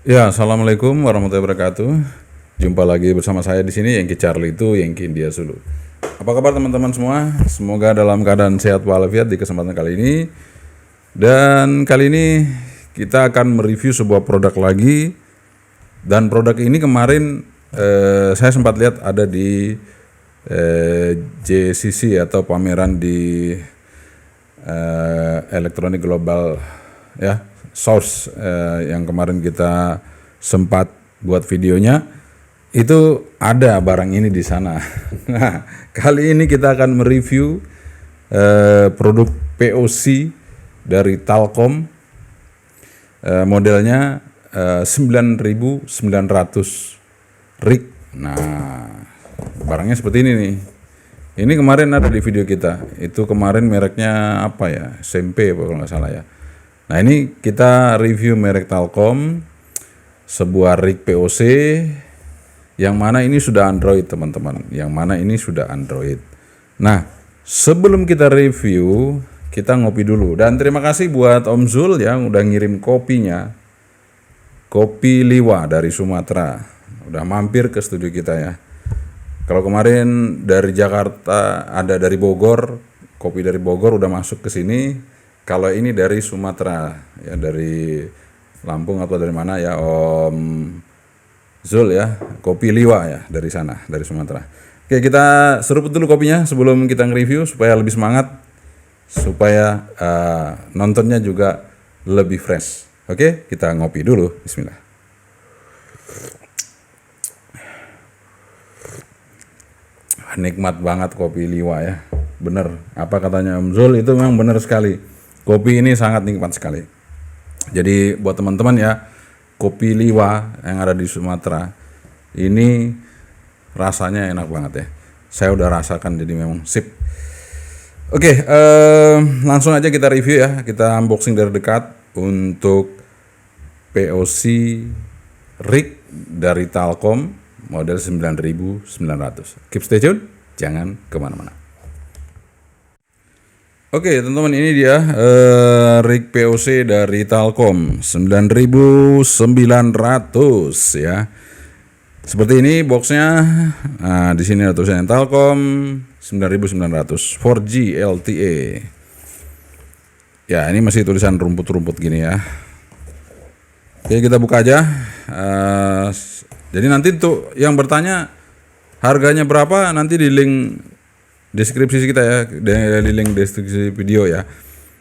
Ya, assalamualaikum warahmatullahi wabarakatuh. Jumpa lagi bersama saya di sini, Yengki Charlie itu Yengki India Sulu. Apa kabar teman-teman semua? Semoga dalam keadaan sehat walafiat di kesempatan kali ini. Dan kali ini kita akan mereview sebuah produk lagi. Dan produk ini kemarin saya sempat lihat ada di JCC atau pameran di Electronic Global ya, Source yang kemarin kita sempat buat videonya, itu ada barang ini di sana. Nah, kali ini kita akan mereview produk POC dari Talkom, modelnya 9900 rig. Nah, barangnya seperti ini nih. Ini kemarin ada di video kita. Itu kemarin mereknya apa ya? SMP kalau nggak salah ya. Nah, ini kita review merek Talkom, sebuah rig POC yang mana ini sudah Android, teman-teman. Yang mana ini sudah Android. Nah, sebelum kita review, kita ngopi dulu. Dan terima kasih buat Om Zul yang udah ngirim kopinya. Kopi Liwa dari Sumatera. Udah mampir ke studio kita ya. Kalau kemarin dari Jakarta, ada dari Bogor, kopi dari Bogor udah masuk ke sini. Kalau ini dari Sumatera, ya dari Lampung atau dari mana ya Om Zul ya, kopi Liwa ya dari sana, dari Sumatera. Oke, kita seruput dulu kopinya sebelum kita nge-review supaya lebih semangat, supaya nontonnya juga lebih fresh. Oke, kita ngopi dulu. Bismillah. Nikmat banget kopi Liwa ya. Bener, apa katanya Om Zul itu memang bener sekali. Kopi ini sangat nikmat sekali. Jadi buat teman-teman ya, kopi Liwa yang ada di Sumatera ini rasanya enak banget ya. Saya udah rasakan, jadi memang sip. Oke, langsung aja kita review ya. Kita unboxing dari dekat untuk POC rig dari Talkom model 9900. Keep stay tune, jangan kemana-mana. Oke teman-teman, ini dia rig POC dari Talkom 9900 ya. Seperti ini boxnya. Nah, di sini ada tulisannya Talkom 9900 4G LTE. Ya, ini masih tulisan rumput-rumput gini ya. Oke, kita buka aja. Jadi nanti tuh yang bertanya harganya berapa, nanti di link deskripsi kita ya, di link deskripsi video ya.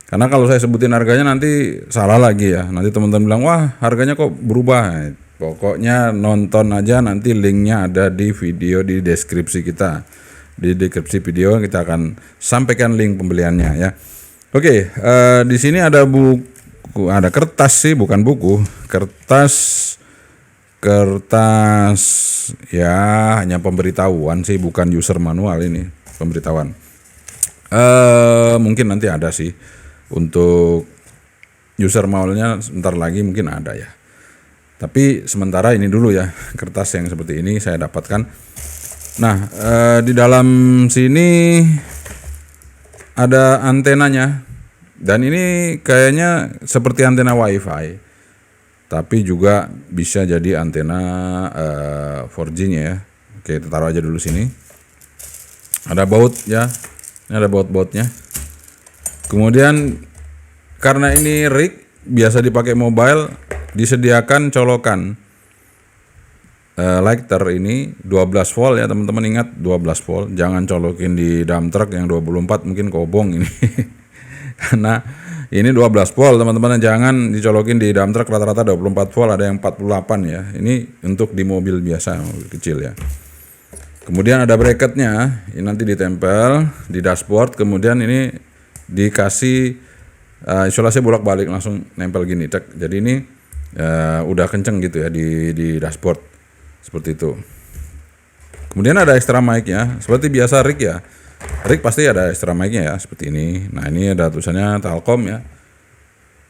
Karena kalau saya sebutin harganya nanti salah lagi ya. Nanti teman-teman bilang, wah harganya kok berubah. Pokoknya nonton aja, nanti linknya ada di video di deskripsi kita. Di deskripsi video kita akan sampaikan link pembeliannya ya. Oke, di sini ada buku, ada kertas sih, bukan buku, kertas ya, hanya pemberitahuan sih, bukan user manual ini, pemberitahuan. Mungkin nanti ada sih untuk user manualnya, sebentar lagi mungkin ada ya. Tapi sementara ini dulu ya, kertas yang seperti ini saya dapatkan. Nah, di dalam sini ada antenanya, dan ini kayaknya seperti antena WiFi. Tapi juga bisa jadi antena 4G-nya ya. Oke, kita taruh aja dulu sini. Ada baut ya. Ini ada baut-bautnya. Kemudian karena ini rig biasa dipakai mobile, disediakan colokan lighter ini 12 volt ya teman-teman, ingat 12 volt. Jangan colokin di dump truck yang 24, mungkin kobong ini. Karena ini 12 volt teman-teman, jangan dicolokin di dump truck rata-rata 24 volt, ada yang 48 ya. Ini untuk di mobil biasa, mobil kecil ya. Kemudian ada bracketnya, ini nanti ditempel di dashboard. Kemudian ini dikasih isolasi bolak-balik, langsung nempel gini, cek. Jadi ini udah kenceng gitu ya di dashboard, seperti itu. Kemudian ada extra mic ya, seperti biasa rig ya. Rig pasti ada extra mic-nya ya, seperti ini. Nah, ini ada tulisannya Talkom ya.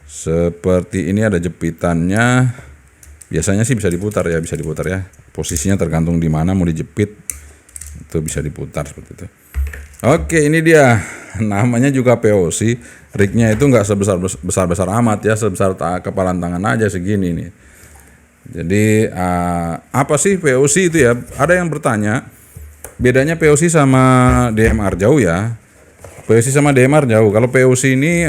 Seperti ini ada jepitannya. Biasanya sih bisa diputar ya, Posisinya tergantung di mana mau dijepit. Itu bisa diputar seperti itu. Oke, ini dia. Namanya juga POC. Rignya itu nggak sebesar amat ya, sebesar kepalan tangan aja segini nih. Jadi apa sih POC itu ya? Ada yang bertanya, bedanya POC sama DMR jauh ya? POC sama DMR jauh. Kalau POC ini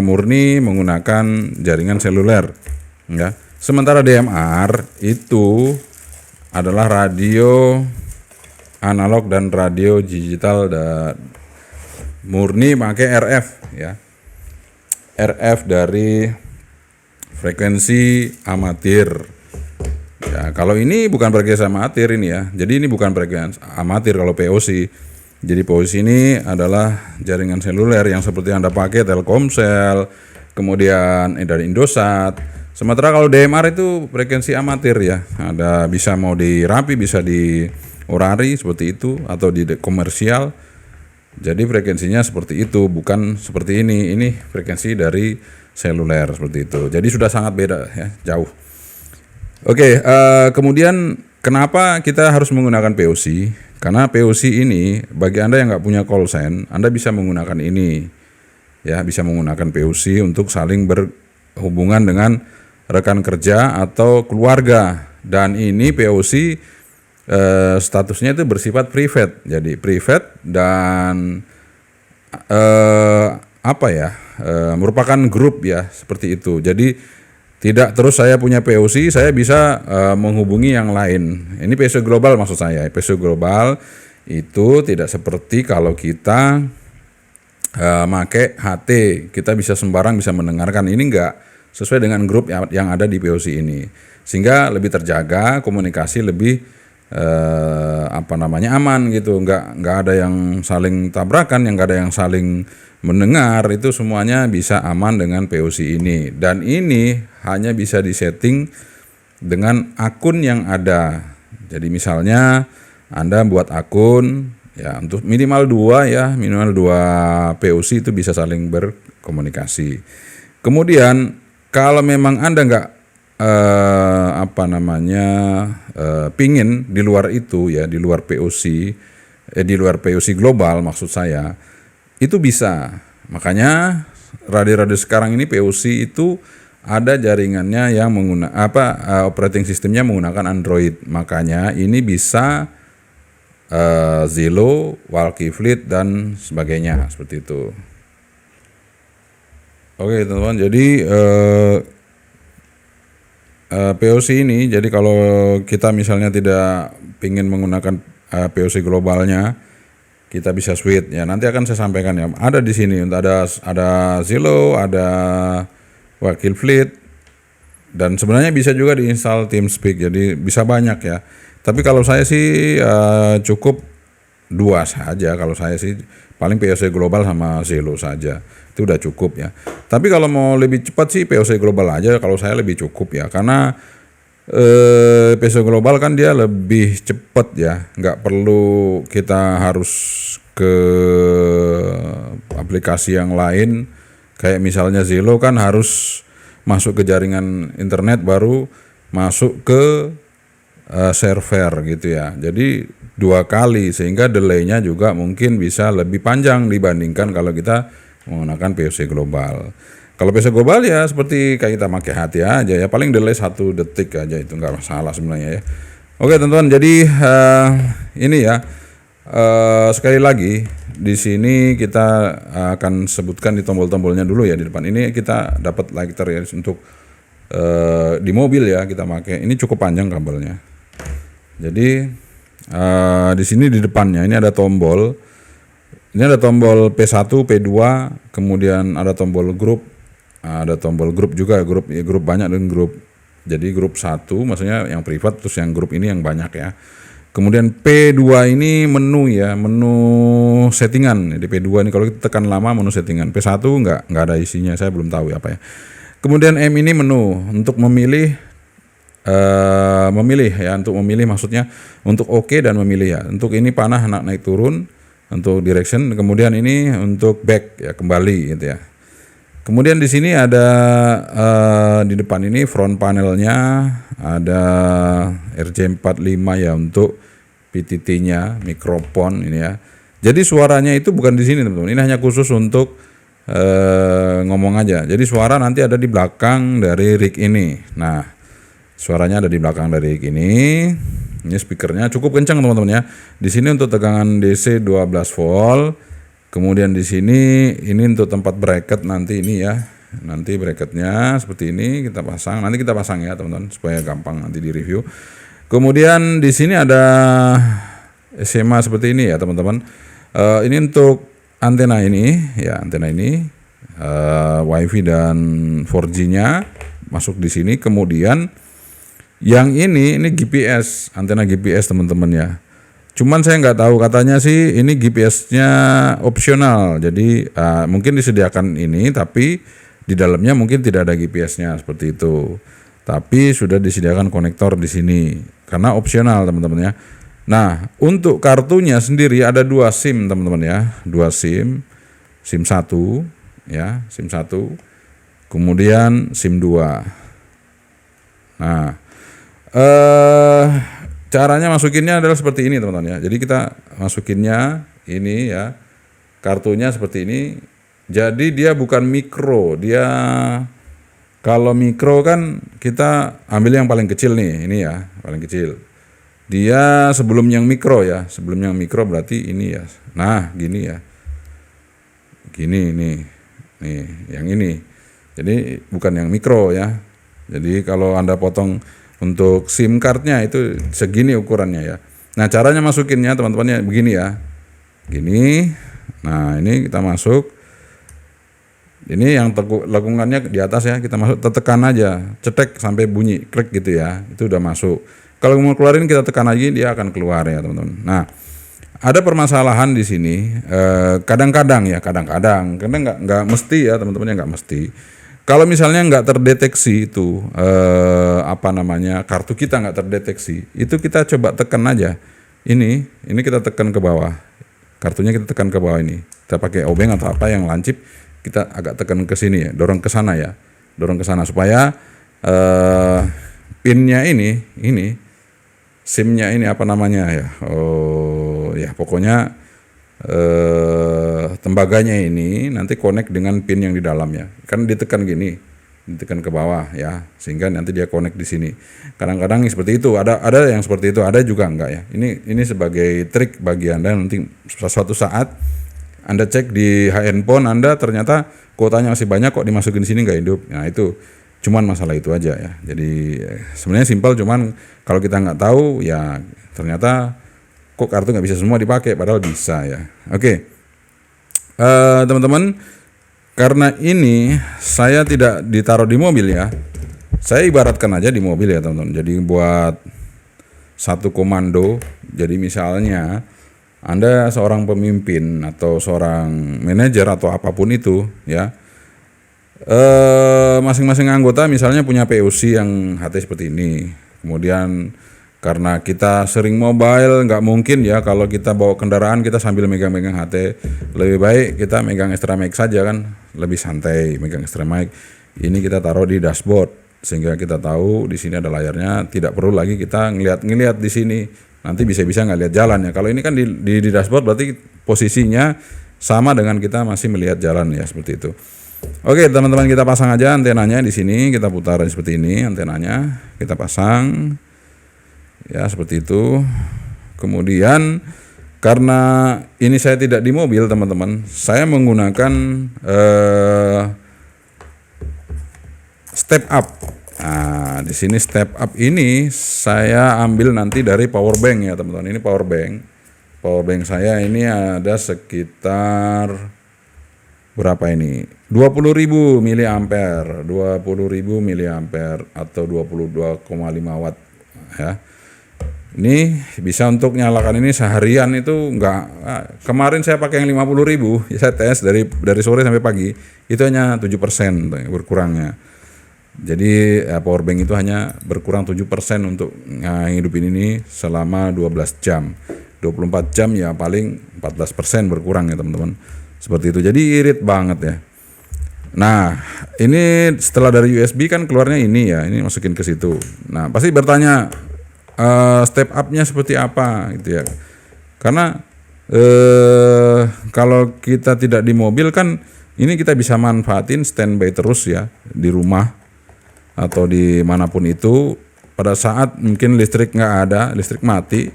murni menggunakan jaringan seluler, ya. Sementara DMR itu adalah radio analog dan radio digital dan murni pakai RF ya. RF dari frekuensi amatir. Ya, kalau ini bukan frekuensi amatir ini ya. Jadi ini bukan frekuensi amatir kalau POC. Jadi POC ini adalah jaringan seluler yang seperti Anda pakai Telkomsel, kemudian dari Indosat. Sementara kalau DMR itu frekuensi amatir ya. Ada bisa mau di Rappi, bisa di Orari seperti itu atau di komersial. Jadi frekuensinya seperti itu, bukan seperti ini. Ini frekuensi dari seluler seperti itu. Jadi sudah sangat beda ya, jauh. Oke, kemudian kenapa kita harus menggunakan POC? Karena POC ini bagi Anda yang nggak punya call sign, Anda bisa menggunakan ini. Ya, bisa menggunakan POC untuk saling berhubungan dengan rekan kerja atau keluarga. Dan ini POC statusnya itu bersifat private. Jadi private dan merupakan grup ya, seperti itu. Jadi tidak terus saya punya POC, saya bisa menghubungi yang lain. Ini POC global maksud saya. POC global itu tidak seperti kalau kita make HT, kita bisa sembarang bisa mendengarkan. Ini enggak sesuai dengan grup yang ada di POC ini, sehingga lebih terjaga, komunikasi lebih aman gitu, nggak ada yang saling tabrakan, yang nggak ada yang saling mendengar, itu semuanya bisa aman dengan POC ini. Dan ini hanya bisa disetting dengan akun yang ada. Jadi misalnya Anda buat akun ya, untuk minimal 2 POC itu bisa saling berkomunikasi. Kemudian kalau memang Anda nggak pingin di luar itu ya, di luar POC, di luar POC global maksud saya, itu bisa. Makanya radio-radio sekarang ini POC itu ada jaringannya yang menggunakan operating sistemnya menggunakan Android. Makanya ini bisa Zillow, Walkie Fleet dan sebagainya seperti itu. Oke teman-teman, jadi POC ini, jadi kalau kita misalnya tidak ingin menggunakan POC globalnya, kita bisa switch ya. Nanti akan saya sampaikan ya. Ada di sini, ada Zillow, ada Wakil Fleet, dan sebenarnya bisa juga diinstal TeamSpeak. Jadi bisa banyak ya. Tapi kalau saya sih cukup 2 saja. Kalau saya sih paling POC global sama Zillow saja. Itu udah cukup ya. Tapi kalau mau lebih cepat sih POC global aja, kalau saya lebih cukup ya, karena POC global kan dia lebih cepat ya, nggak perlu kita harus ke aplikasi yang lain. Kayak misalnya Zillow kan harus masuk ke jaringan internet baru masuk ke server gitu ya. Jadi 2 kali, sehingga delay-nya juga mungkin bisa lebih panjang dibandingkan kalau kita menggunakan POC global. Kalau POC global ya seperti kayak kita pakai HT aja ya, paling delay 1 detik aja, itu nggak masalah sebenarnya ya. Oke teman-teman, jadi ini ya sekali lagi di sini kita akan sebutkan di tombol-tombolnya dulu ya di depan. Ini kita dapat lighter ya untuk di mobil ya kita pakai. Ini cukup panjang kabelnya. Jadi di sini di depannya ini ada tombol. Ini ada tombol P1, P2, kemudian ada tombol grup. Ada tombol grup juga, grup banyak dan grup. Jadi grup 1 maksudnya yang privat, terus yang grup ini yang banyak ya. Kemudian P2 ini menu ya, menu settingan. Di P2 ini kalau kita tekan lama menu settingan. P1 enggak ada isinya, saya belum tahu apa ya. Kemudian M ini menu untuk memilih ya, untuk memilih maksudnya untuk OK dan memilih ya. Untuk ini panah naik turun, untuk direction. Kemudian ini untuk back ya, kembali gitu ya. Kemudian di sini ada di depan ini front panelnya ada RJ45 ya untuk PTT-nya, mikrofon ini ya. Jadi suaranya itu bukan di sini teman-teman. Ini hanya khusus untuk ngomong aja. Jadi suara nanti ada di belakang dari rig ini. Nah, Suaranya ada di belakang dari gini. Ini speakernya cukup kencang teman-teman ya. Di sini untuk tegangan DC 12 volt. Kemudian di sini ini untuk tempat bracket nanti ini ya. Nanti bracketnya seperti ini kita pasang. Nanti kita pasang ya teman-teman supaya gampang nanti di review. Kemudian di sini ada SMA seperti ini ya teman-teman. Ini untuk antena ini ya, antena ini WiFi dan 4G-nya masuk di sini. Kemudian yang ini GPS, antena GPS teman-teman ya. Cuman saya nggak tahu, katanya sih ini GPS-nya opsional. Jadi mungkin disediakan ini, tapi di dalamnya mungkin tidak ada GPS-nya seperti itu. Tapi sudah disediakan konektor di sini karena opsional teman-teman ya. Nah, untuk kartunya sendiri ada 2 SIM teman-teman ya, 2 SIM, SIM 1 ya, SIM 1, kemudian SIM 2. Nah, caranya masukinnya adalah seperti ini teman-teman ya. Jadi kita masukinnya ini ya, kartunya seperti ini. Jadi dia bukan mikro, dia kalau mikro kan kita ambil yang paling kecil nih, ini ya, paling kecil. Dia sebelum yang mikro ya, sebelum yang mikro berarti ini ya. Nah, gini ya. Gini nih yang ini. Jadi bukan yang mikro ya. Jadi kalau Anda potong untuk SIM cardnya itu segini ukurannya ya. Nah, caranya masukinnya teman-teman ya begini ya. Gini. Nah, ini kita masuk. Ini yang lekungannya di atas ya, kita masuk, tekan aja, cetek sampai bunyi klik gitu ya. Itu udah masuk. Kalau mau keluarin kita tekan lagi, dia akan keluar ya teman-teman. Nah, ada permasalahan di sini. Kadang-kadang karena nggak mesti ya teman-teman ya, nggak mesti. Kalau misalnya nggak terdeteksi itu kartu kita nggak terdeteksi, itu kita coba tekan aja. Ini kita tekan ke bawah. Kartunya kita tekan ke bawah ini. Kita pakai obeng atau apa yang lancip, kita agak tekan ke sini ya, dorong ke sana ya. Dorong ke sana supaya pinnya ini SIM-nya ini ya. Oh ya, pokoknya tembaganya ini nanti connect dengan pin yang di dalamnya. Kan ditekan gini, ditekan ke bawah ya, sehingga nanti dia connect di sini. Kadang-kadang seperti itu, ada yang seperti itu, ada juga enggak ya. Ini sebagai trik bagi Anda, nanti suatu saat Anda cek di handphone Anda ternyata kuotanya masih banyak kok dimasukin di sini nggak hidup. Nah, itu cuman masalah itu aja ya. Jadi sebenarnya simpel, cuman kalau kita nggak tahu ya ternyata kok kartu nggak bisa semua dipakai, padahal bisa ya. Oke. Teman-teman, karena ini saya tidak ditaruh di mobil ya, saya ibaratkan aja di mobil ya teman-teman. Jadi buat satu komando. Jadi misalnya Anda seorang pemimpin atau seorang manajer atau apapun itu ya, masing-masing anggota misalnya punya POC yang HT seperti ini. Kemudian karena kita sering mobile, nggak mungkin ya kalau kita bawa kendaraan kita sambil megang-megang HT. Lebih baik kita megang extra mic saja kan, lebih santai megang extra mic. Ini kita taruh di dashboard sehingga kita tahu di sini ada layarnya, tidak perlu lagi kita ngelihat di sini. Nanti bisa-bisa nggak lihat jalan ya. Kalau ini kan di dashboard berarti posisinya sama dengan kita masih melihat jalan ya, seperti itu. Oke teman-teman, kita pasang aja antenanya di sini, kita putar seperti ini antenanya, kita pasang. Ya seperti itu. Kemudian karena ini saya tidak di mobil teman-teman, saya menggunakan step up. Nah di sini step up ini saya ambil nanti dari power bank ya teman-teman. Ini power bank saya ini ada sekitar berapa ini? 20.000 miliampere, 20.000 miliampere atau 22,5 watt ya. Ini bisa untuk nyalakan ini seharian itu enggak. Kemarin saya pakai yang 50.000, ya saya tes dari sore sampai pagi, itu hanya 7% berkurangnya. Jadi power bank itu hanya berkurang 7% untuk ngidupin ini selama 12 jam. 24 jam ya paling 14% berkurang ya teman-teman. Seperti itu. Jadi irit banget ya. Nah, ini setelah dari USB kan keluarnya ini ya, ini masukin ke situ. Nah, pasti bertanya step up-nya seperti apa gitu ya. Karena kalau kita tidak di mobil kan ini kita bisa manfaatin standby terus ya di rumah atau di manapun itu. pada saat mungkin listrik nggak ada, listrik mati,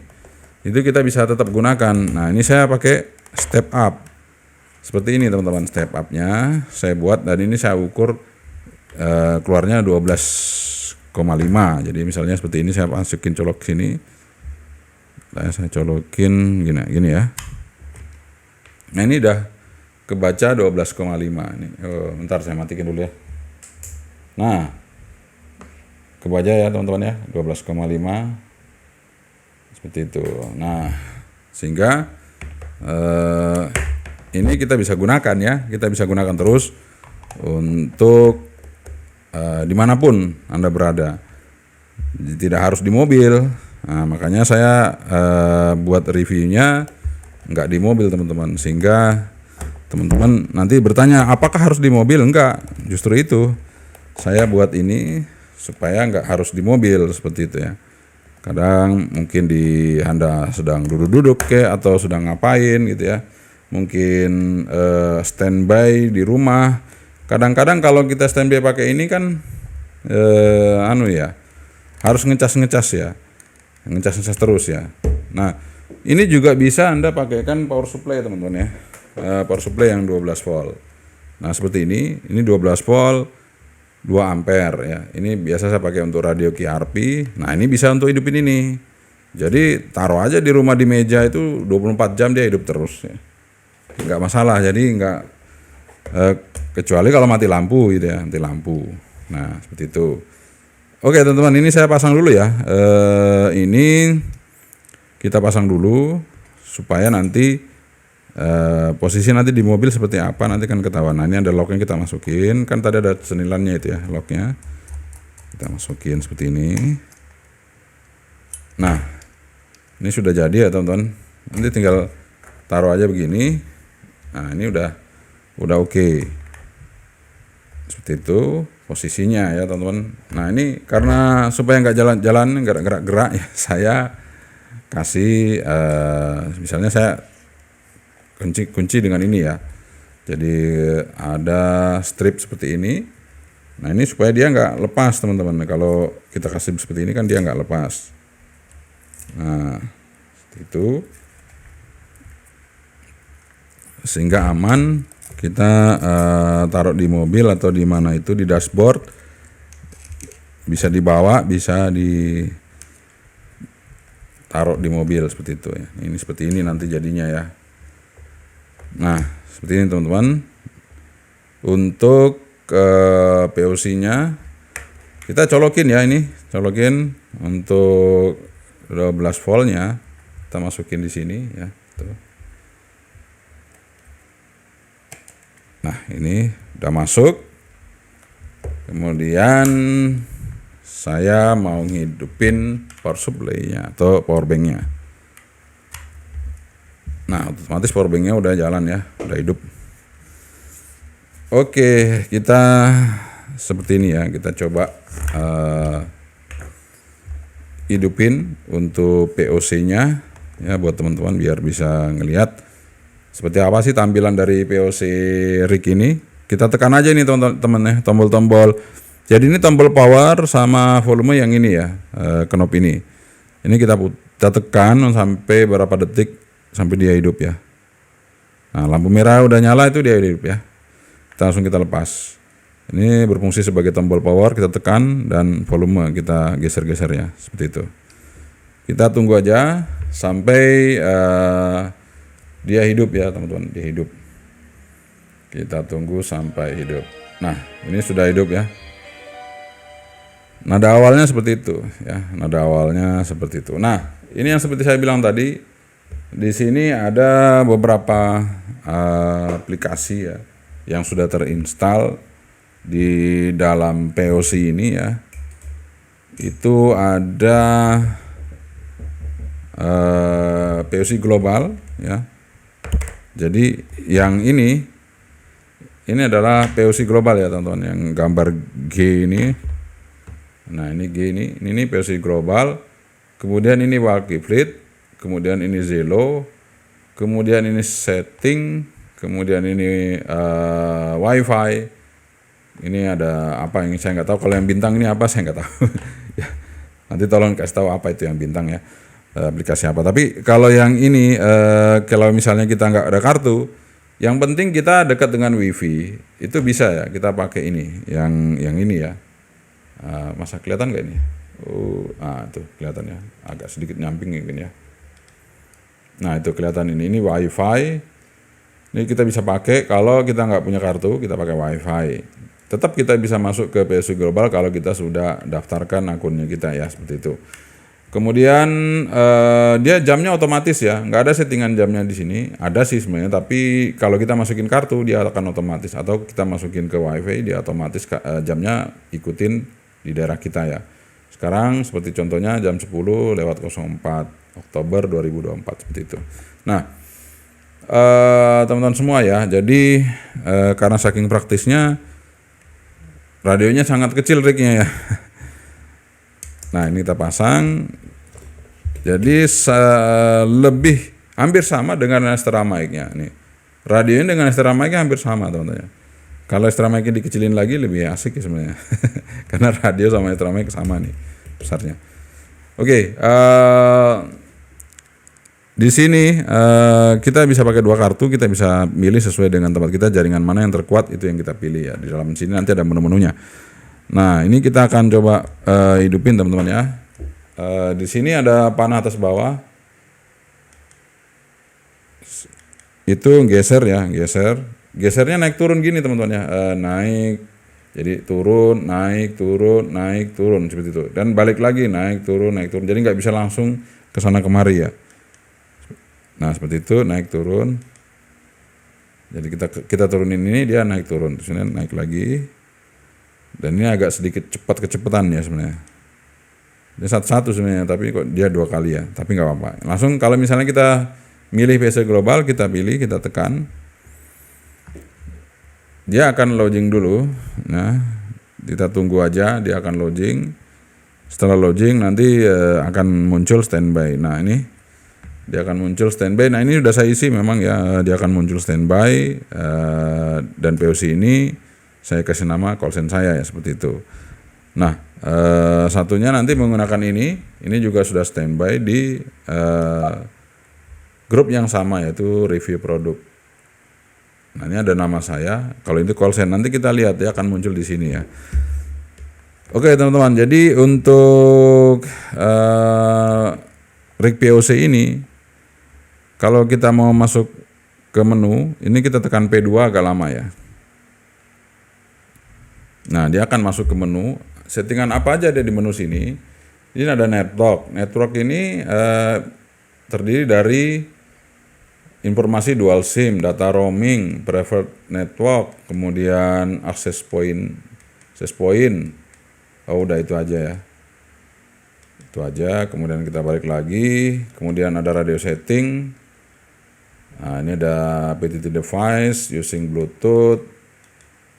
itu kita bisa tetap gunakan. Nah ini saya pakai step up seperti ini teman-teman. Step upnya saya buat dan ini saya ukur keluarnya 12,5. Jadi misalnya seperti ini, saya masukin colok sini, saya colokin gini ya. Nah ini udah kebaca 12,5 nih. Bentar saya matikan dulu ya. Nah kebaca ya teman-teman ya, 12,5 seperti itu. Nah sehingga ini kita bisa gunakan ya, kita bisa gunakan terus untuk dimanapun Anda berada, tidak harus di mobil. Nah, makanya saya buat reviewnya nggak di mobil teman-teman, sehingga teman-teman nanti bertanya apakah harus di mobil. Enggak, justru itu saya buat ini supaya nggak harus di mobil seperti itu ya. Kadang mungkin Anda sedang duduk-duduk atau sedang ngapain gitu ya, mungkin standby di rumah. Kadang-kadang kalau kita standby pakai ini kan harus ngecas ya, ngecas terus ya. Nah ini juga bisa Anda pakaikan power supply teman-teman ya, power supply yang 12 volt. Nah seperti ini 12 volt 2 ampere ya. Ini biasa saya pakai untuk radio QRP. Nah ini bisa untuk hidupin ini. Jadi taruh aja di rumah di meja itu 24 jam dia hidup terus ya. Nggak masalah, jadi nggak kecuali kalau mati lampu gitu ya, mati lampu. Nah seperti itu. Oke teman-teman, ini saya pasang dulu ya. Ini kita pasang dulu supaya nanti posisi nanti di mobil seperti apa nanti kan ketahuan. Nah ini ada locknya, kita masukin. Kan tadi ada senilannya itu ya, locknya kita masukin seperti ini. Nah ini sudah jadi ya teman-teman. Nanti tinggal taruh aja begini. Nah ini udah oke. Seperti itu posisinya ya teman-teman. Nah ini karena supaya nggak jalan-jalan, nggak gerak-gerak ya, saya kasih misalnya saya kunci dengan ini ya. Jadi ada strip seperti ini. Nah ini supaya dia nggak lepas teman-teman. Kalau kita kasih seperti ini kan dia nggak lepas. Nah seperti itu, sehingga aman. Kita taruh di mobil atau di mana itu, di dashboard, bisa dibawa, bisa ditaruh di mobil seperti itu ya. Ini seperti ini nanti jadinya ya. Nah seperti ini teman-teman. Untuk POC-nya kita colokin ya, ini colokin untuk 12 voltnya kita masukin di sini ya. Tuh. Nah ini udah masuk. Kemudian saya mau ngidupin power supply-nya atau power bank-nya. Nah otomatis power bank-nya udah jalan ya, udah hidup. Oke, kita seperti ini ya, kita coba hidupin untuk POC-nya ya, buat teman-teman biar bisa ngelihat seperti apa sih tampilan dari POC rig ini. Kita tekan aja nih teman-teman ya, tombol-tombol. Jadi ini tombol power sama volume yang ini ya, knob ini. Ini kita tekan sampai berapa detik sampai dia hidup ya. Nah lampu merah udah nyala itu dia hidup ya. Kita langsung kita lepas. Ini berfungsi sebagai tombol power, kita tekan dan volume kita geser-geser ya, seperti itu. Kita tunggu aja sampai dia hidup ya teman-teman, dia hidup. Kita tunggu sampai hidup. Nah ini sudah hidup ya. Nada awalnya seperti itu ya, nada awalnya seperti itu. Nah ini yang seperti saya bilang tadi, di sini ada beberapa aplikasi ya yang sudah terinstall di dalam POC ini ya. Itu ada POC global ya. Jadi yang ini adalah POC global ya teman-teman, yang gambar G ini. Nah ini G ini POC global. Kemudian ini walkie fleet, kemudian ini Zelo, kemudian ini setting, kemudian ini WiFi. Ini ada apa yang saya nggak tahu. Kalau yang bintang ini apa saya nggak tahu. Nanti tolong kasih tahu apa itu yang bintang ya, aplikasi apa. Tapi kalau yang ini, kalau misalnya kita nggak ada kartu, yang penting kita dekat dengan WiFi, itu bisa ya kita pakai ini, yang ini ya. Masa kelihatan nggak ini? Tuh kelihatan ya, agak sedikit nyamping mungkin ya. Nah itu kelihatan ini WiFi. Ini kita bisa pakai kalau kita nggak punya kartu, kita pakai WiFi. Tetap kita bisa masuk ke PSU Global kalau kita sudah daftarkan akunnya kita ya, seperti itu. Kemudian dia jamnya otomatis ya, nggak ada settingan jamnya di sini. Ada sih sebenarnya, tapi kalau kita masukin kartu dia akan otomatis, atau kita masukin ke WiFi dia otomatis jamnya ikutin di daerah kita ya. Sekarang seperti contohnya jam 10:04 Oktober 2024 seperti itu. Nah, teman-teman semua ya, jadi karena saking praktisnya radionya sangat kecil rignya ya. Nah ini kita pasang, jadi lebih hampir sama dengan extra mic-nya. Nih, radionya dengan extra mic-nya hampir sama teman-teman. Kalau extra mic-nya dikecilin lagi lebih asik ya sebenarnya, karena radio sama extra mic sama nih besarnya. Oke, di sini kita bisa pakai 2 kartu, kita bisa milih sesuai dengan tempat kita, jaringan mana yang terkuat itu yang kita pilih ya. Di dalam sini nanti ada menu-menunya. Nah ini kita akan coba hidupin teman-teman ya. Di sini ada panah atas bawah, itu geser ya, gesernya naik turun gini teman-teman ya, naik, jadi turun, naik, turun seperti itu, dan balik lagi naik turun, jadi nggak bisa langsung ke sana kemari ya. Nah seperti itu, naik turun. Jadi kita turunin ini, dia naik turun, terus ini naik lagi. Dan ini agak sedikit kecepatan ya sebenarnya. Dia satu sebenarnya, tapi kok dia 2 kali ya. Tapi nggak apa-apa. Langsung kalau misalnya kita milih PSU Global, kita pilih, kita tekan. Dia akan loading dulu. Nah, kita tunggu aja, dia akan loading. Setelah loading nanti akan muncul standby. Nah ini. Dia akan muncul standby. Nah ini sudah saya isi memang ya, dia akan muncul standby, dan POC ini saya kasih nama call sign saya ya, seperti itu. Nah satunya nanti menggunakan ini juga sudah standby di grup yang sama, yaitu review produk. Nah ini ada nama saya, kalau itu call sign, nanti kita lihat ya akan muncul di sini ya. Oke teman-teman, jadi untuk rig POC ini, kalau kita mau masuk ke menu, ini kita tekan P2 agak lama ya. Nah, dia akan masuk ke menu. Settingan apa aja ada di menu sini. Ini ada network. Network ini terdiri dari informasi dual SIM, data roaming, preferred network, kemudian access point. Oh, udah itu aja ya. Itu aja, kemudian kita balik lagi. Kemudian ada radio setting. Nah, ini ada PTT device, using Bluetooth,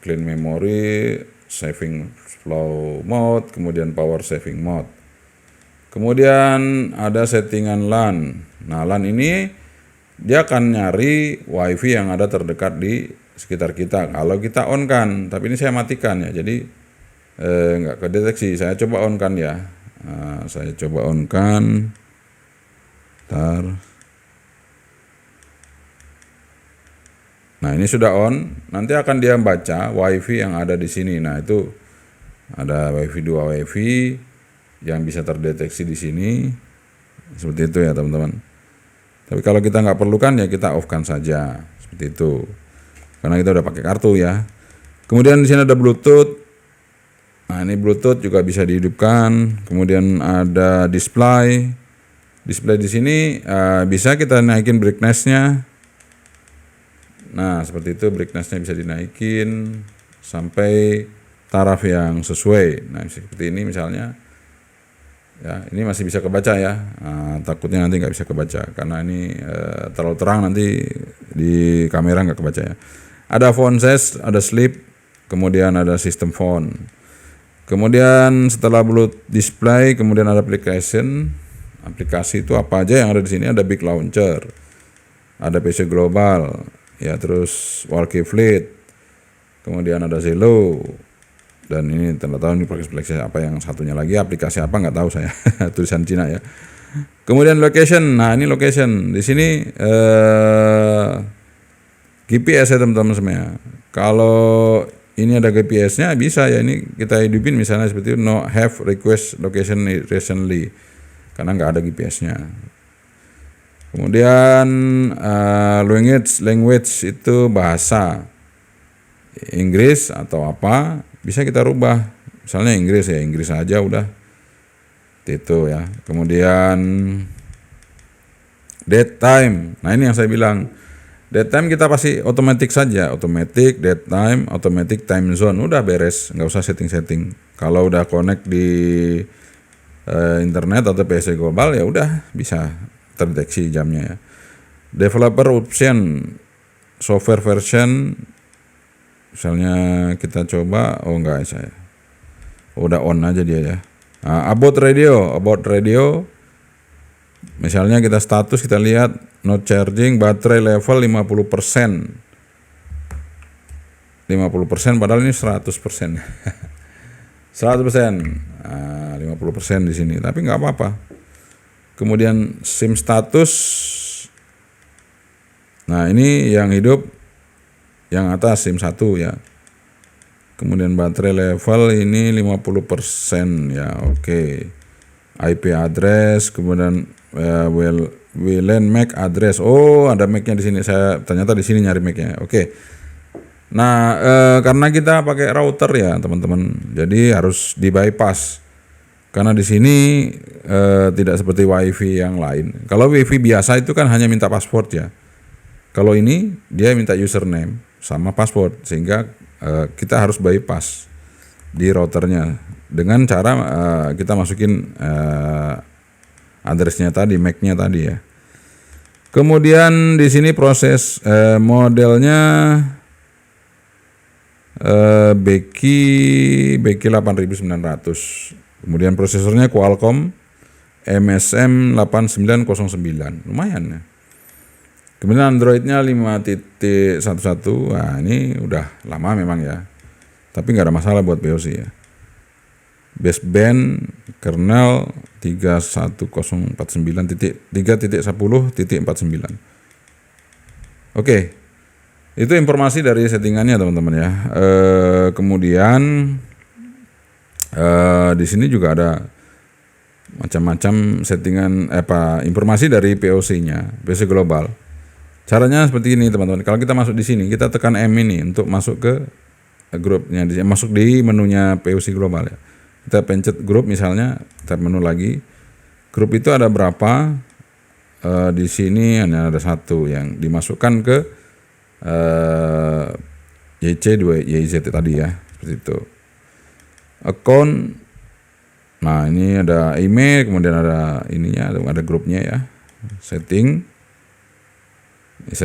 clean memory, saving flow mode, kemudian power saving mode. Kemudian ada settingan LAN. Nah, LAN ini dia akan nyari WiFi yang ada terdekat di sekitar kita. Kalau kita on kan, tapi ini saya matikan ya, jadi nggak kedeteksi. Saya coba on kan ya. Nah, saya coba on kan. Bentar. Nah ini sudah on, nanti akan dia baca WiFi yang ada di sini. Nah itu ada WiFi 2 WiFi yang bisa terdeteksi di sini, seperti itu ya teman-teman. Tapi kalau kita nggak perlukan ya kita off kan saja, seperti itu. Karena kita udah pakai kartu ya. Kemudian di sini ada Bluetooth. Nah ini Bluetooth juga bisa dihidupkan. Kemudian ada display di sini bisa kita naikin brightness-nya. Nah seperti itu, brightness-nya bisa dinaikin sampai taraf yang sesuai. Nah seperti ini misalnya ya, ini masih bisa kebaca ya. Nah, takutnya nanti nggak bisa kebaca karena ini terlalu terang, nanti di kamera nggak kebaca ya. Ada phone size, ada sleep, kemudian ada system phone. Kemudian setelah Bluetooth display, kemudian ada aplikasi itu apa aja yang ada di sini. Ada Big Launcher, ada PSU Global, ya terus Walkie Fleet, kemudian ada Zello, dan ini tidak tahu ini aplikasi apa yang satunya lagi, aplikasi apa nggak tahu saya. Tulisan Cina ya. Kemudian location, nah ini location di sini GPS ya teman-teman semua. Kalau ini ada GPS-nya bisa ya, ini kita hidupin misalnya seperti itu, no have request location recently, karena nggak ada GPS-nya. Kemudian language itu bahasa Inggris atau apa bisa kita rubah, misalnya Inggris ya Inggris aja udah itu ya. Kemudian date time, nah ini yang saya bilang, date time kita pasti otomatis saja, automatic date time, automatic time zone, udah beres, nggak usah setting-setting. Kalau udah connect di internet atau PC global ya udah bisa terdeteksi jamnya ya. Developer option, software version, misalnya kita coba, oh enggak saya, udah on aja dia ya. Nah, about radio, misalnya kita status, kita lihat not charging, baterai level 50%, padahal ini 100%. 100%, 50% di sini, tapi nggak apa-apa. Kemudian SIM status, nah ini yang hidup yang atas SIM 1 ya. Kemudian baterai level ini 50% ya, oke. IP address, kemudian WLAN MAC address. Oh, ada MAC-nya di sini. Saya ternyata di sini nyari MAC-nya. Oke. Nah, karena kita pakai router ya, teman-teman. Jadi harus di bypass. Karena di sini tidak seperti WiFi yang lain. Kalau WiFi biasa itu kan hanya minta password ya. Kalau ini dia minta username sama password, sehingga kita harus bypass di routernya dengan cara kita masukin addressnya tadi, MAC-nya tadi ya. Kemudian di sini proses modelnya Becky 8900. Kemudian prosesornya Qualcomm MSM 8909, lumayan ya. Kemudian Android-nya 5.11. Wah, ini udah lama memang ya. Tapi nggak ada masalah buat POC ya. Baseband kernel 3.10.49.3.10.49. Oke. Itu informasi dari settingannya teman-teman ya. Kemudian di sini juga ada macam-macam settingan informasi dari POC-nya, POC global. Caranya seperti ini teman-teman. Kalau kita masuk di sini, kita tekan M ini untuk masuk ke grupnya, masuk di menunya POC global ya. Kita pencet grup misalnya, tab menu lagi. Grup itu ada berapa? Di sini hanya ada satu yang dimasukkan ke YC2 YZ tadi ya, seperti itu. Account, nah ini ada email, kemudian ada ininya, ada grupnya ya. Setting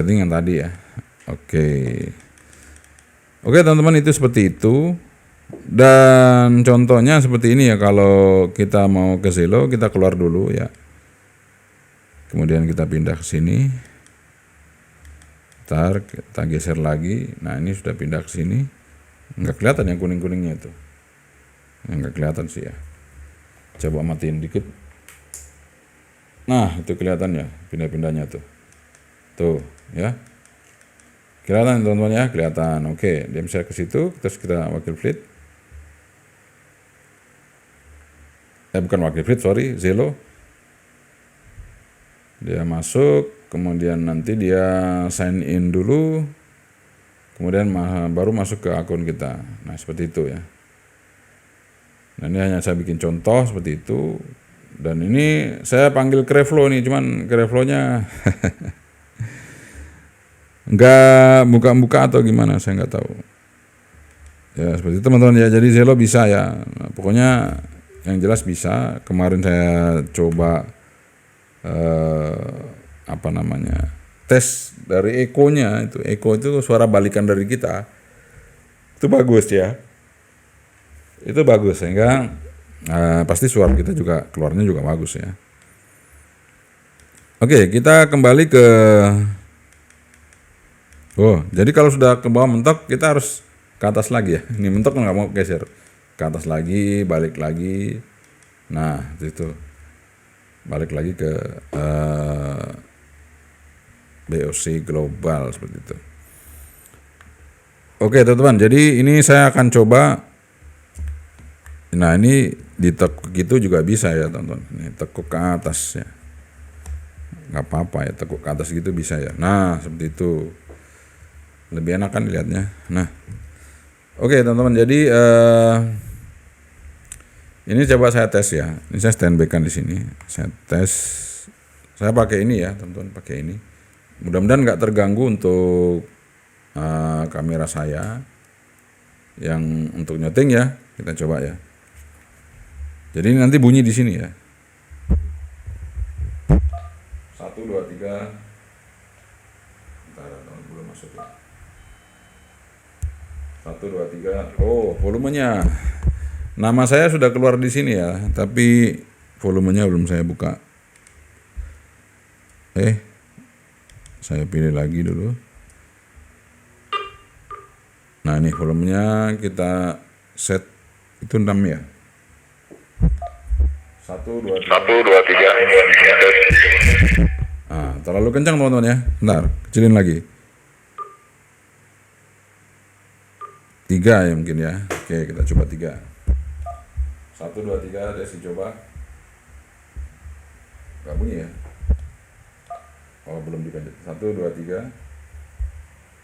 yang tadi ya. Oke teman-teman, itu seperti itu. Dan contohnya seperti ini ya. Kalau kita mau ke Zelo, kita keluar dulu ya. Kemudian kita pindah ke sini. Ntar kita geser lagi. Nah, ini sudah pindah ke sini. Nggak kelihatan yang kuning-kuningnya itu. Nggak kelihatan sih ya. Coba matiin dikit. Nah, itu kelihatan ya pindah-pindahnya tuh. Tuh ya, kelihatan teman-teman ya, kelihatan. Oke, dia bisa ke situ, terus kita wakil fleet, bukan wakil fleet, sorry, Zelo. Dia masuk, kemudian nanti dia sign in dulu, kemudian baru masuk ke akun kita. Nah seperti itu ya. Nah ini hanya saya bikin contoh seperti itu. Dan ini saya panggil Creflo nih, cuman Creflo-nya nggak buka-buka atau gimana, saya nggak tahu ya. Seperti itu teman-teman ya. Jadi Zelo bisa ya. Nah, pokoknya yang jelas bisa. Kemarin saya coba tes dari Echo-nya. Echo itu suara balikan dari kita, itu bagus ya, itu bagus, sehingga pasti suara kita juga keluarnya juga bagus ya. Oke, kita kembali ke jadi kalau sudah ke bawah mentok, kita harus ke atas lagi ya. Ini mentok nggak mau geser. ke atas lagi, balik lagi. Nah, itu balik lagi ke BOC global seperti itu. Oke teman-teman, jadi ini saya akan coba. Nah ini ditekuk gitu juga bisa ya teman-teman. Ini tekuk ke atas ya, nggak apa-apa ya, tekuk ke atas gitu bisa ya. Nah seperti itu, lebih enak kan dilihatnya. Nah oke teman-teman, jadi ini coba saya tes ya. Ini saya standby kan di sini. Saya tes, saya pakai ini ya teman-teman, pakai ini. Mudah-mudahan nggak terganggu untuk kamera saya yang untuk nyeting ya. Kita coba ya. Jadi nanti bunyi di sini ya. 1, 2, 3. Bentar, belum masuk ya. 1, 2, 3. Oh, volumenya. Nama saya sudah keluar di sini ya, tapi volumenya belum saya buka. Saya pilih lagi dulu. Nah, ini volumenya kita set itu 6 ya. 1, 2, 3. Nah, terlalu kencang teman-teman ya. Bentar, kecilin lagi. 3 ya mungkin ya. Oke, kita coba 3. 1, 2, 3, tes dicoba. Gak bunyi ya? Oh, belum dipencet. 1, 2, 3.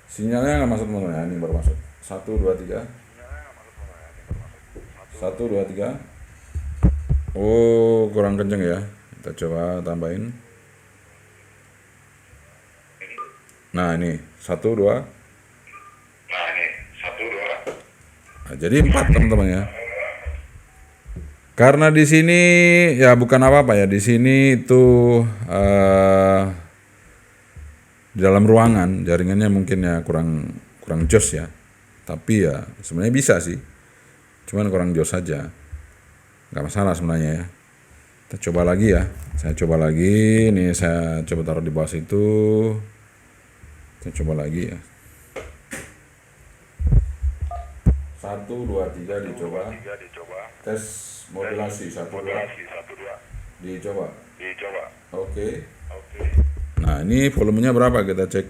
Sinyalnya nggak masuk teman-teman ya, ini baru masuk. 1, 2, 3. 1, 2, 3. Oh, kurang kenceng ya. Kita coba tambahin. Nah, ini 1, 2. Nah, jadi 4 teman-teman ya. Karena di sini ya bukan apa-apa ya. Di sini itu di dalam ruangan jaringannya mungkin ya kurang jos ya. Tapi ya sebenarnya bisa sih. Cuman kurang jos saja. Nggak masalah sebenarnya ya. Kita coba lagi ya. Saya coba lagi. Ini saya coba taruh di bawah situ. Kita coba lagi ya. 1, 2, 3 dicoba. Tes modulasi 1, 2. Dicoba. Oke. Nah, ini volumenya berapa kita cek.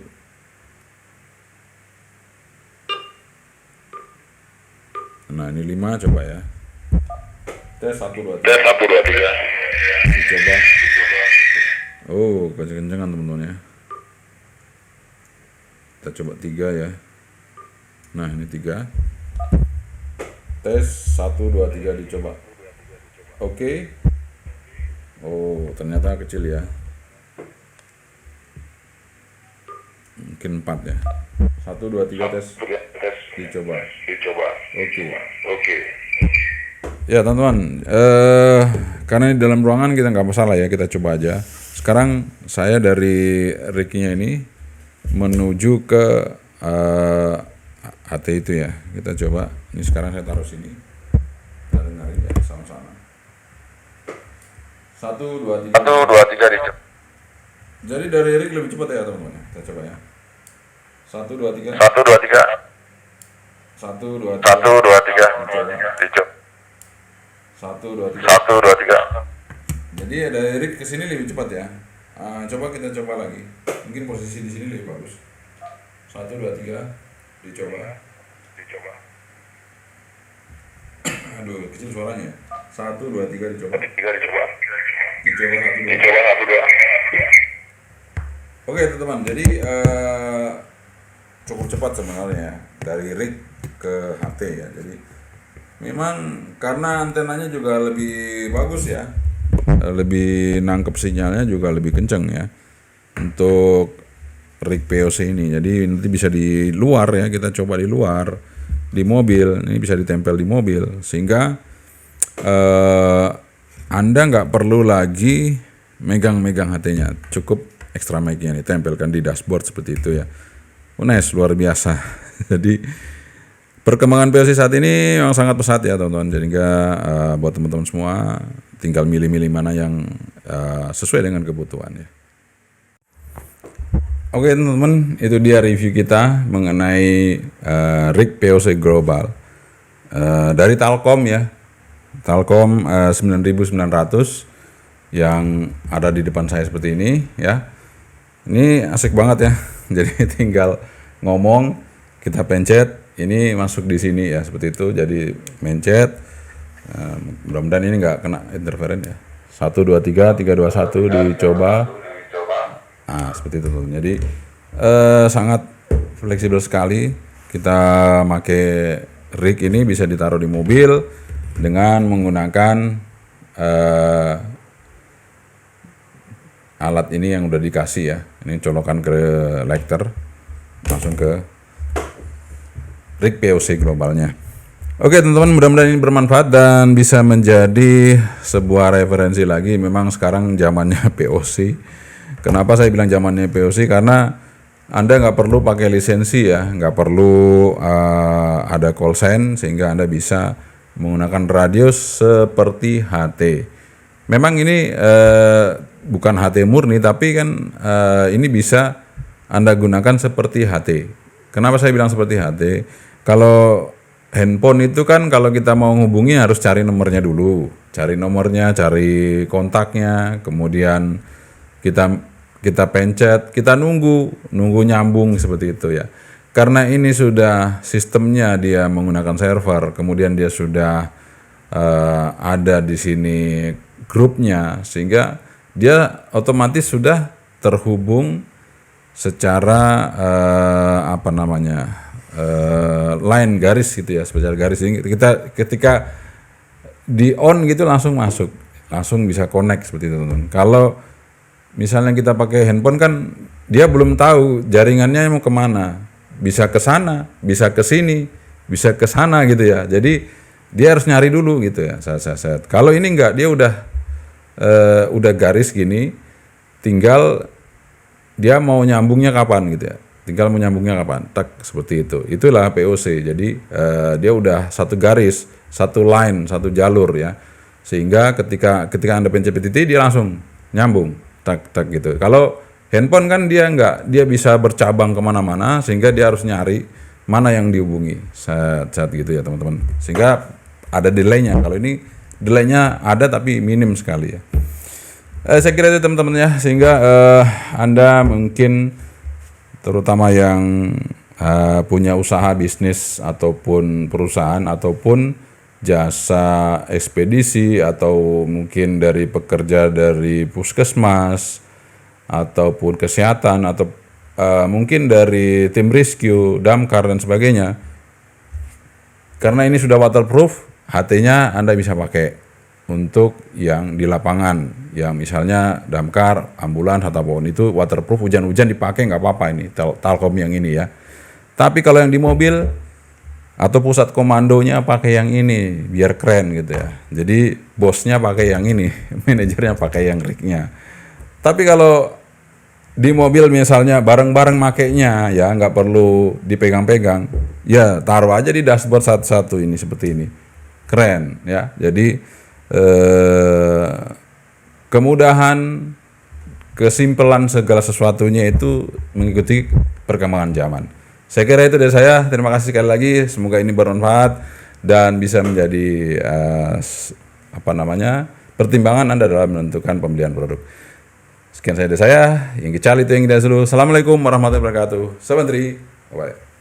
Nah, ini 5 coba ya. Tes 1, 2, 3. Dicoba. Oh, kenceng-kencengan teman-teman ya. Kita coba 3 ya. Nah, ini 3. Tes 1, 2, 3 dicoba. Oke. Oh, ternyata kecil ya. Mungkin 4 ya. 1, 2, 3 tes. Dicoba. Oke. Ya teman-teman, karena di dalam ruangan kita nggak masalah ya, kita coba aja. Sekarang saya dari rig-nya ini menuju ke HT itu ya. Kita coba. Ini sekarang saya taruh sini. Kita dengarin ya sama-sama. 1, 2, 3. dicoba. Jadi dari rig lebih cepat ya teman-teman. Kita coba ya. 1, 2, 3. 1, 2, 3. 1, 2, 3. Dicoba. 1, 2, 3. 1, 2, 3. Jadi dari rig ke sini lebih cepat ya. Coba kita coba lagi. Mungkin posisi di sini lebih bagus. 1, 2, 3. Dicoba. Aduh, kecil suaranya. 1, 2, 3 dicoba. Dicoba 1, 2. Oke teman-teman, jadi cukup cepat sebenarnya dari rig ke HT ya. Jadi memang karena antenanya juga lebih bagus ya, lebih nangkep sinyalnya juga lebih kenceng ya untuk rig POC ini. Jadi nanti bisa di luar ya, kita coba di luar, di mobil. Ini bisa ditempel di mobil sehingga Anda nggak perlu lagi megang-megang HT-nya, cukup extra mic-nya ditempelkan di dashboard seperti itu ya. Nice, luar biasa. Jadi perkembangan POC saat ini memang sangat pesat ya teman-teman. Jadi buat teman-teman semua tinggal milih-milih mana yang sesuai dengan kebutuhan ya. Oke teman-teman, itu dia review kita mengenai rig POC global. dari Telkom ya. Telkom 9900 yang ada di depan saya seperti ini ya. Ini asik banget ya. Jadi tinggal ngomong, kita pencet, ini masuk di sini ya seperti itu. Jadi mencet. Mudah-mudahan ini nggak kena interferen ya. 1 2 3 3 2 1 dicoba. Nah, seperti itu. Jadi sangat fleksibel sekali. Kita pakai rig ini bisa ditaruh di mobil dengan menggunakan alat ini yang udah dikasih ya. Ini colokan ke lighter langsung ke rig POC globalnya. Oke teman-teman, mudah-mudahan ini bermanfaat dan bisa menjadi sebuah referensi lagi. Memang sekarang zamannya POC. Kenapa saya bilang zamannya POC? Karena Anda nggak perlu pakai lisensi ya, nggak perlu ada call sign sehingga Anda bisa menggunakan radio seperti HT. Memang ini bukan HT murni, tapi kan ini bisa Anda gunakan seperti HT. Kenapa saya bilang seperti HT? Kalau handphone itu kan kalau kita mau hubungi harus cari nomornya dulu, cari nomornya, cari kontaknya, kemudian kita pencet, kita nunggu nyambung seperti itu ya. Karena ini sudah sistemnya dia menggunakan server, kemudian dia sudah ada di sini grupnya, sehingga dia otomatis sudah terhubung secara line garis gitu ya, secara garis. Kita ketika di on gitu langsung masuk, langsung bisa connect seperti itu teman-teman. Kalau misalnya kita pakai handphone kan dia belum tahu jaringannya mau kemana, bisa ke sana, bisa ke sini, bisa ke sana gitu ya. Jadi dia harus nyari dulu gitu ya. Kalau ini enggak, dia udah garis gini, tinggal dia mau nyambungnya kapan gitu ya. Tinggal mau nyambungnya kapan, tak seperti itu. Itulah POC. Jadi dia udah satu garis, satu line, satu jalur ya. Sehingga ketika Anda pencet PTT dia langsung nyambung. Tak gitu. Kalau handphone kan dia enggak, dia bisa bercabang kemana-mana sehingga dia harus nyari mana yang dihubungi saat gitu ya teman-teman. Sehingga ada delaynya. Kalau ini delaynya ada tapi minim sekali ya. Saya kira itu teman-teman ya, sehingga Anda mungkin terutama yang punya usaha bisnis ataupun perusahaan ataupun jasa ekspedisi atau mungkin dari pekerja dari puskesmas ataupun kesehatan atau mungkin dari tim rescue, damkar dan sebagainya. Karena ini sudah waterproof, HT-nya Anda bisa pakai untuk yang di lapangan, yang misalnya damkar, ambulans ataupun itu waterproof, hujan-hujan dipakai nggak apa-apa ini Telkom yang ini ya. Tapi kalau yang di mobil atau pusat komandonya pakai yang ini biar keren gitu ya. Jadi bosnya pakai yang ini, manajernya pakai yang rignya. Tapi kalau di mobil misalnya bareng-bareng makainya ya, nggak perlu dipegang-pegang, ya taruh aja di dashboard satu-satu ini seperti ini, keren ya. Jadi kemudahan, kesimpelan segala sesuatunya itu mengikuti perkembangan zaman. Saya kira itu dari saya. Terima kasih sekali lagi. Semoga ini bermanfaat dan bisa menjadi pertimbangan Anda dalam menentukan pembelian produk. Sekian dari saya. Yang Kical itu yang kita dulu. Assalamualaikum warahmatullahi wabarakatuh. Sabantri. Bye.